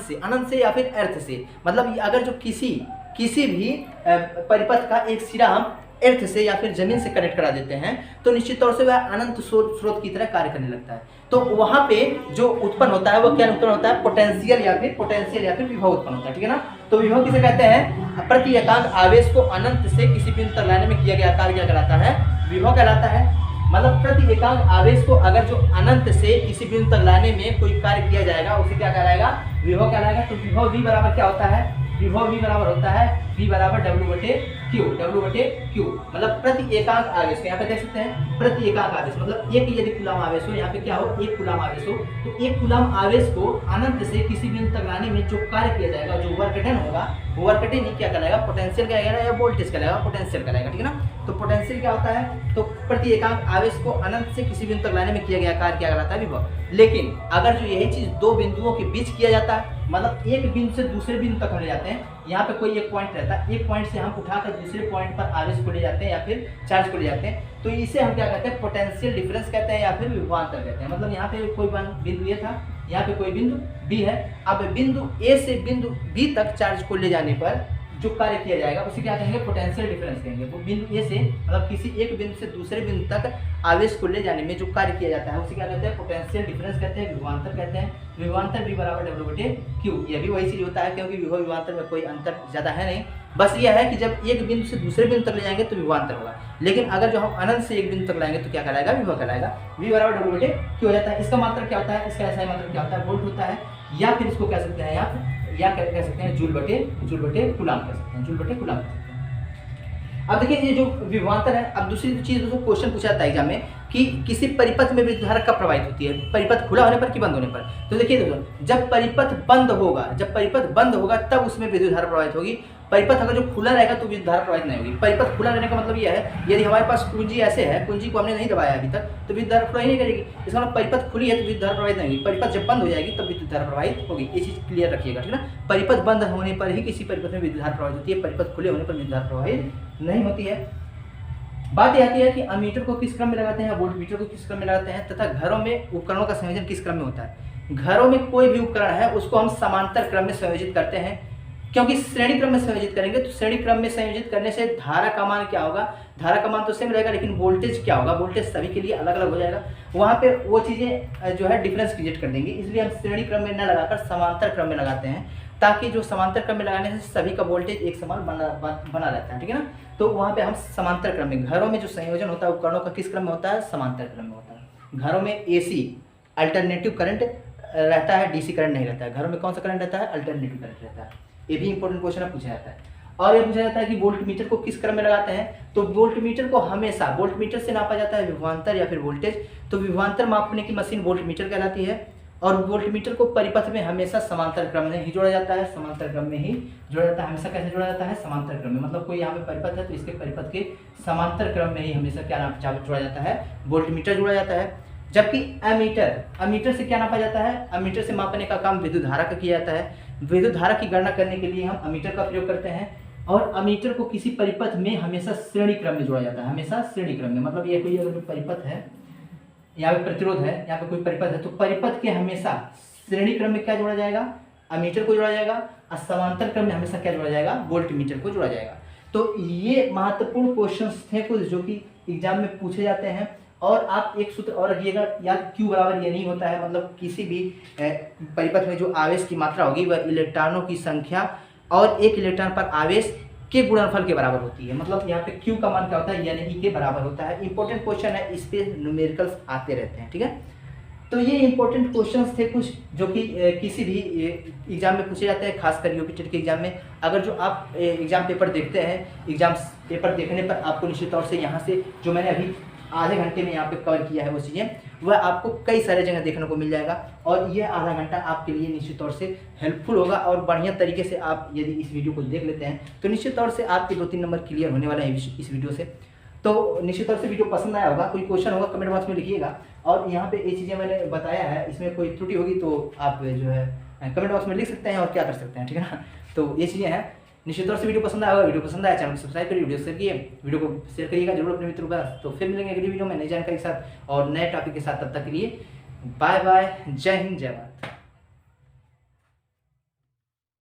से या फिर अर्थ से। मतलब अगर जो किसी भी परिपथ का एक सिरा हम अर्थ से या फिर जमीन से कनेक्ट करा देते हैं तो निश्चित तौर से वह अनंत स्रोत की तरह कार्य करने लगता है। तो वहां पे जो उत्पन्न होता है वो क्या उत्पन्न होता है, पोटेंशियल या फिर विभव उत्पन्न होता है, ठीक है ना। तो विभव किसे कहते हैं, प्रति एकांक आवेश को अनंत से किसी बिंदु तक लाने में किया गया कार्य क्या कहलाता है, विभव कहलाता है। मतलब प्रति एकांक आवेश को अगर जो अनंत से किसी बिंदु तक लाने में कोई कार्य किया जाएगा उसे क्या कहलाएगा, विभव कहलाएगा। तो विभव V बराबर क्या होता है, विभव V बराबर होता है V बराबर W/Q। मतलब प्रति एकांक आवेश, यहाँ पे देख सकते हैं प्रति एकांक आवेश मतलब एक यदि कूलम आवेश हो, यहाँ पे क्या हो, एक कूलम आवेश हो, तो एक कूलम आवेश को अनंत से किसी बिंदु तक लाने में जो कार्य किया जाएगा, जो वर्क डन होगा, वो वर्क डन ही क्या कहलाएगा, पोटेंशियल कहलाएगा या वोल्टेज कहलाएगा, पोटेंशियल कहलाएगा, ठीक है ना। तो पोटेंशियल क्या होता है, तो प्रति एकांक आवेश को अनंत से किसी बिंदु तक लाने में किया गया कार्य क्या कहलाता है, विभव। लेकिन अगर जो यही चीज दो बिंदुओं के बीच किया जाता है, मतलब एक बिंदु से दूसरे बिंदु तक हम ले जाते हैं, यहाँ पे कोई एक पॉइंट रहता है, एक पॉइंट से हम उठाकर दूसरे पॉइंट पर आवेश को ले जाते हैं या फिर चार्ज को ले जाते हैं, तो इसे हम क्या कहते हैं, पोटेंशियल डिफरेंस कहते हैं या फिर विभवांतर कहते हैं। मतलब यहाँ पे कोई बिंदु ए था, यहाँ पे कोई बिंदु बी है, अब बिंदु ए से बिंदु बी तक चार्ज को ले जाने पर जो कार्य किया जाएगा उसे क्या कहेंगे, पोटेंशियल डिफरेंस कहेंगे। वो बिंदु ए से मतलब किसी एक बिंदु से दूसरे बिंदु तक आवेश को ले जाने में जो कार्य किया जाता है उसे क्या कहते हैं, पोटेंशियल डिफरेंस कहते हैं, विभवांतर कहते हैं। विभवांतर V बराबर W/Q। ये भी वही चीज होता है क्योंकि विभव विभवांतर में कोई अंतर ज्यादा है नहीं, बस यह है कि जब एक बिंदु से दूसरे बिंदु तक ले जाएंगे तो विभवांतर होगा, लेकिन अगर जो हम अनंत से एक बिंदु तक लाएंगे तो क्या कहलाएगा, विभव कहलाएगा। V बराबर W/Q हो जाता है। इसका मात्रक क्या होता है, इसका ऐसा मात्रक क्या होता है, वोल्ट होता है, या फिर इसको कह सकते हैं या कह सकते हैं जूल बटे कूलम कह सकते हैं, जूल बटे कूलम कह सकते हैं। अब देखिए ये जो विभवांतर है, अब दूसरी चीज दोस्तों क्वेश्चन पूछा जाता है एग्जाम में कि किसी परिपथ में विद्युत धारा कब प्रवाहित होती है, परिपथ खुला होने पर कि बंद होने पर। तो देखिए दोस्तों, जब परिपथ बंद होगा तब उसमें विद्युत धारा प्रवाहित होगी। परिपथ अगर जो खुला रहेगा तो विद्युत धारा प्रवाहित नहीं होगी। परिपथ खुला रहने का मतलब यह है, यदि हमारे पास कुंजी ऐसे है, कुंजी को हमने नहीं दबाया अभी तक, तो विद्युत धारा प्रवाहित नहीं करेगी। इसका मतलब परिपथ खुली है तो विद्युत धारा प्रवाहित नहीं होगी, परिपथ जब बंद हो जाएगी तब विद्युत धारा प्रवाहित होगी। ये चीज क्लियर रखिएगा, ठीक है ना। परिपथ बंद होने पर ही किसी परिपथ में विद्युत धारा प्रवाहित होती है, परिपथ खुले होने पर विद्युत धारा प्रवाहित नहीं होती है। बात यह आती है कि अमीटर को किस क्रम में लगाते हैं, वोल्टमीटर को किस क्रम में लगाते हैं, तथा घरों में उपकरणों का संयोजन किस क्रम में होता है। घरों में कोई भी उपकरण है उसको हम समांतर क्रम में संयोजित करते हैं, क्योंकि श्रेणी क्रम में संयोजित करेंगे तो श्रेणी क्रम में संयोजित करने से धारा का मान क्या होगा, धारा का मान तो सेम रहेगा, लेकिन वोल्टेज क्या होगा, वोल्टेज सभी के लिए अलग अलग हो जाएगा। वहाँ पे वो चीज़ें जो है डिफरेंस क्रिएट कर देंगी, इसलिए हम श्रेणी क्रम में न लगाकर समांतर क्रम में लगाते हैं, ताकि जो समांतर क्रम में लगाने से सभी का वोल्टेज एक समान बना रहता है, ठीक है ना। तो वहाँ पे हम समांतर क्रम में, घरों में जो संयोजन होता है उपकरणों का किस क्रम में होता है, समांतर क्रम में होता है। घरों में AC अल्टरनेटिव करंट रहता है, DC करंट नहीं रहता है। घरों में कौन सा करंट रहता है, अल्टरनेटिव करंट रहता है। ये भी इंपॉर्टेंट क्वेश्चन पूछा जाता है। और ये पूछा जाता है कि वोल्टमीटर को किस क्रम में लगाते हैं, तो वोल्टमीटर को हमेशा वोल्टमीटर से नापा जाता है विभवांतर या फिर वोल्टेज। तो विभवांतर मापने की मशीन वोल्टमीटर कहलाती है, और वोल्टमीटर को परिपथ में हमेशा समांतर क्रम में ही जोड़ा जाता है, समांतर क्रम में ही जोड़ा जाता है। हमेशा कैसे जोड़ा जाता है, समांतर क्रम में। मतलब कोई यहाँ पे परिपथ है तो इसके परिपथ के समांतर क्रम में ही हमेशा क्या जोड़ा जाता है, वोल्टमीटर जोड़ा जाता है। जबकि अमीटर से क्या नापा जाता है, अमीटर से मापने का काम विद्युत धारा का किया जाता है। विद्युत धारा की गणना करने के लिए हम अमीटर का प्रयोग करते हैं, और अमीटर को किसी परिपथ में हमेशा श्रेणी क्रम में जोड़ा जाता है, हमेशा श्रेणी क्रम में। मतलब ये कोई अगर परिपथ है, यहाँ पे प्रतिरोध है, यहाँ पे कोई परिपथ है, तो परिपथ के हमेशा श्रेणी क्रम में क्या जोड़ा जाएगा, अमीटर को जोड़ा जाएगा, और समांतर क्रम में हमेशा क्या जोड़ा जाएगा, वोल्टमीटर को जोड़ा जाएगा। तो ये महत्वपूर्ण क्वेश्चंस थे कुछ जो कि एग्जाम में पूछे जाते हैं। और आप एक सूत्र और रखिएगा, या Q बराबर ये नहीं होता है, मतलब किसी भी परिपथ में जो आवेश की मात्रा होगी वह इलेक्ट्रॉनों की संख्या और एक इलेक्ट्रॉन पर आवेश के गुणनफल के बराबर होती है। मतलब यहाँ पे Q का मान क्या होता है, यानी E के बराबर होता है। इंपॉर्टेंट क्वेश्चन है, इस पे न्यूमेरिकल्स आते रहते हैं, ठीक है। तो ये इंपॉर्टेंट क्वेश्चंस थे कुछ जो कि किसी भी एग्जाम में पूछे जाते हैं, खासकर यूपी टेट के एग्जाम में। अगर जो आप एग्जाम पेपर देखते हैं, एग्जाम पेपर देखने पर आपको निश्चित तौर से यहाँ से जो मैंने अभी आधे घंटे में यहाँ पे कवर किया है वो चीज़ें, वह आपको कई सारे जगह देखने को मिल जाएगा। और यह आधा घंटा आपके लिए निश्चित तौर से हेल्पफुल होगा और बढ़िया तरीके से आप यदि इस वीडियो को देख लेते हैं तो निश्चित तौर से आपके 2-3 नंबर क्लियर होने वाले हैं इस वीडियो से। तो निश्चित तौर से वीडियो पसंद आया होगा, कोई क्वेश्चन होगा कमेंट बॉक्स में लिखिएगा। और यहाँ पे ये चीज़ें मैंने बताया है, इसमें कोई त्रुटि होगी तो आप जो है कमेंट बॉक्स में लिख सकते हैं और क्या कर सकते हैं, ठीक है ना। तो ये चीज़ें हैं। निश्चित तौर से वीडियो पसंद आया होगा, वीडियो पसंद आया चैनल को सब्सक्राइब करिए, वीडियो शेयर किए, वीडियो को शेयर करिएगा जरूर अपने मित्रों के पास। तो फिर मिलेंगे अगली वीडियो में नई जानकारी के साथ और नए टॉपिक के साथ। तब तक के लिए बाय बाय, जय हिंद, जय भारत।